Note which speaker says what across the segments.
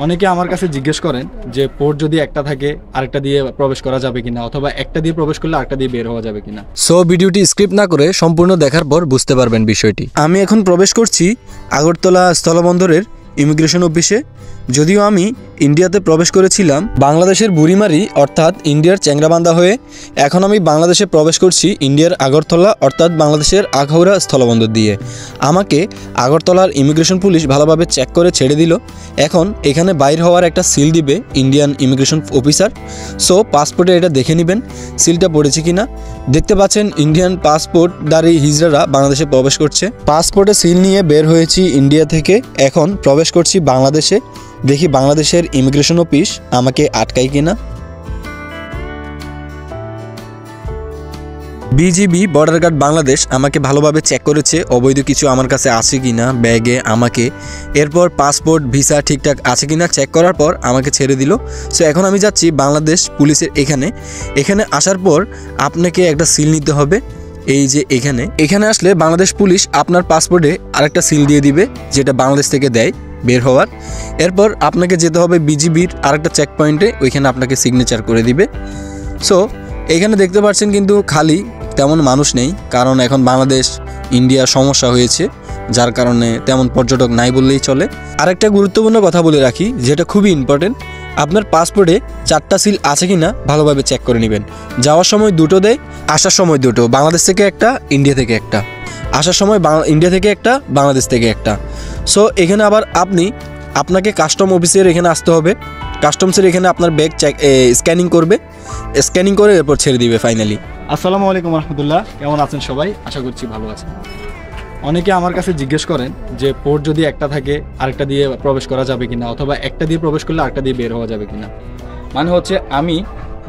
Speaker 1: অনেকে আমার কাছে জিজ্ঞেস করেন যে পোর্ট যদি একটা থাকে আরেকটা দিয়ে প্রবেশ করা যাবে কিনা, অথবা একটা দিয়ে প্রবেশ করলে আরেকটা দিয়ে বের হওয়া যাবে কিনা।
Speaker 2: সো ভিডিওটি স্ক্রিপ্ট না করে সম্পূর্ণ দেখার পর বুঝতে পারবেন বিষয়টি। আমি এখন প্রবেশ করছি আগরতলা স্থলবন্দরের ইমিগ্রেশন অফিসে। যদিও আমি ইন্ডিয়াতে প্রবেশ করেছিলাম বাংলাদেশের বুড়িমারি অর্থাৎ ইন্ডিয়ার চ্যাংরাবান্ধা হয়ে, এখন আমি বাংলাদেশে প্রবেশ করছি ইন্ডিয়ার আগরতলা অর্থাৎ বাংলাদেশের আখাউড়া স্থলবন্দর দিয়ে। আমাকে আগরতলার ইমিগ্রেশন পুলিশ ভালোভাবে চেক করে ছেড়ে দিল। এখন এখানে বাইর হওয়ার একটা সিল দিবে ইন্ডিয়ান ইমিগ্রেশন অফিসার। সো পাসপোর্টে এটা দেখে নেবেন সিলটা পড়েছে কিনা। দেখতে পাচ্ছেন ইন্ডিয়ান পাসপোর্টধারী হিজড়ারা বাংলাদেশে প্রবেশ করছে। পাসপোর্টে সিল নিয়ে বের হয়েছি ইন্ডিয়া থেকে, এখন প্রবেশ করছি বাংলাদেশে। দেখি বাংলাদেশের ইমিগ্রেশন অফিস আমাকে আটকায় কিনা। বিজিবি বর্ডার গার্ড বাংলাদেশ আমাকে ভালোভাবে চেক করেছে অবৈধ কিছু আমার কাছে আছে কিনা ব্যাগে আমাকে। এরপর পাসপোর্ট ভিসা ঠিকঠাক আছে কিনা চেক করার পর আমাকে ছেড়ে দিল। সো এখন আমি যাচ্ছি বাংলাদেশ পুলিশের এখানে আসার পর আপনাকে একটা সিল নিতে হবে। এই যে এখানে আসলে বাংলাদেশ পুলিশ আপনার পাসপোর্টে আরেকটা সিল দিয়ে দিবে, যেটা বাংলাদেশ থেকে দেয় বের হওয়ার। এরপর আপনাকে যেতে হবে বিজিবির আরেকটা চেক পয়েন্টে, ওইখানে আপনাকে সিগনেচার করে দিবে। সো এখানে দেখতে পাচ্ছেন কিন্তু খালি, তেমন মানুষ নেই, কারণ এখন বাংলাদেশ ইন্ডিয়া সমস্যা হয়েছে, যার কারণে তেমন পর্যটক নাই বললেই চলে। আরেকটা গুরুত্বপূর্ণ কথা বলে রাখি, যেটা খুবই ইম্পর্টেন্ট, আপনার পাসপোর্টে 4টা সিল আছে কিনা ভালোভাবে চেক করে নেবেন। যাওয়ার সময় 2টো দেয়, আসার সময় 2টো, বাংলাদেশ থেকে একটা, ইন্ডিয়া থেকে একটা। আসার সময় ইন্ডিয়া থেকে একটা, বাংলাদেশ থেকে একটা। সো এখানে আবার আপনাকে কাস্টম অফিসের এখানে আসতে হবে। কাস্টমসের এখানে আপনার ব্যাগ স্ক্যানিং করবে, স্ক্যানিং করে এরপর ছেড়ে দিবে ফাইনালি।
Speaker 1: আসসালামু আলাইকুম রহমতুল্লাহ, কেমন আছেন সবাই? আশা করছি ভালো আছেন। অনেকে আমার কাছে জিজ্ঞেস করেন যে পোর্ট যদি একটা থাকে আরেকটা দিয়ে প্রবেশ করা যাবে কিনা, অথবা একটা দিয়ে প্রবেশ করলে আরেকটা দিয়ে বের হওয়া যাবে কিনা। মানে হচ্ছে আমি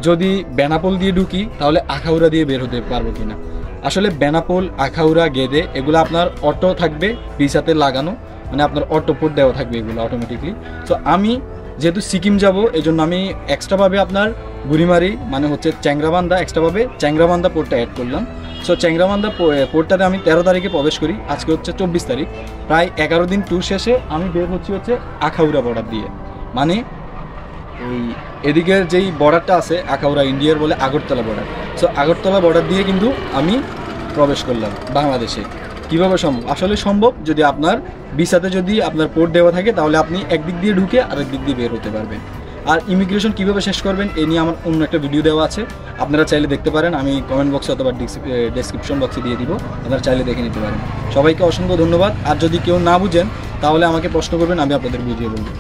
Speaker 1: যদি বেনাপোল দিয়ে ঢুকি তাহলে আখাউড়া দিয়ে বের হতে পারবো কিনা। আসলে বেনাপোল, আখাউড়া, গেদে এগুলো আপনার অটো থাকবে ভিসাতে লাগানো, মানে আপনার অটো পোর্ট দেওয়া থাকবে এগুলো অটোমেটিকলি। সো আমি যেহেতু সিকিম যাব, এই জন্য আমি এক্সট্রাভাবে আপনার বুড়িমারি মানে হচ্ছে চ্যাংরাবান্ধা, এক্সট্রাভাবে চ্যাংরাবান্ধা পোর্টটা অ্যাড করলাম। সো চ্যাংরাবান্ধা পোর্টটাতে আমি 13 তারিখে প্রবেশ করি, আজকে হচ্ছে 24 তারিখ। প্রায় 11 দিন ট্যুর শেষে আমি বের হচ্ছে আখাউড়া বর্ডার দিয়ে। মানে ওই এদিকের যেই বর্ডারটা আছে আখাউড়া ইন্ডিয়ার বলে Agartala border. So Agartala border দিয়ে কিন্তু আমি প্রবেশ করলাম বাংলাদেশে। কীভাবে সম্ভব? আসলে সম্ভব, যদি আপনার ভিসাতে যদি আপনার পোর্ট দেওয়া থাকে তাহলে আপনি একদিক দিয়ে ঢুকে আরেক দিক দিয়ে বের হতে পারবেন। আর ইমিগ্রেশন কীভাবে শেষ করবেন এ নিয়ে আমার অন্য একটা ভিডিও দেওয়া আছে, আপনারা চাইলে দেখতে পারেন। আমি কমেন্ট বক্সে অথবা ডেসক্রিপশন বক্সে দিয়ে দিব, আপনারা চাইলে দেখে নিতে পারেন। সবাইকে অসংখ্য ধন্যবাদ। আর যদি কেউ না বুঝেন তাহলে আমাকে প্রশ্ন করবেন, আমি আপনাদের বুঝিয়ে বলবো।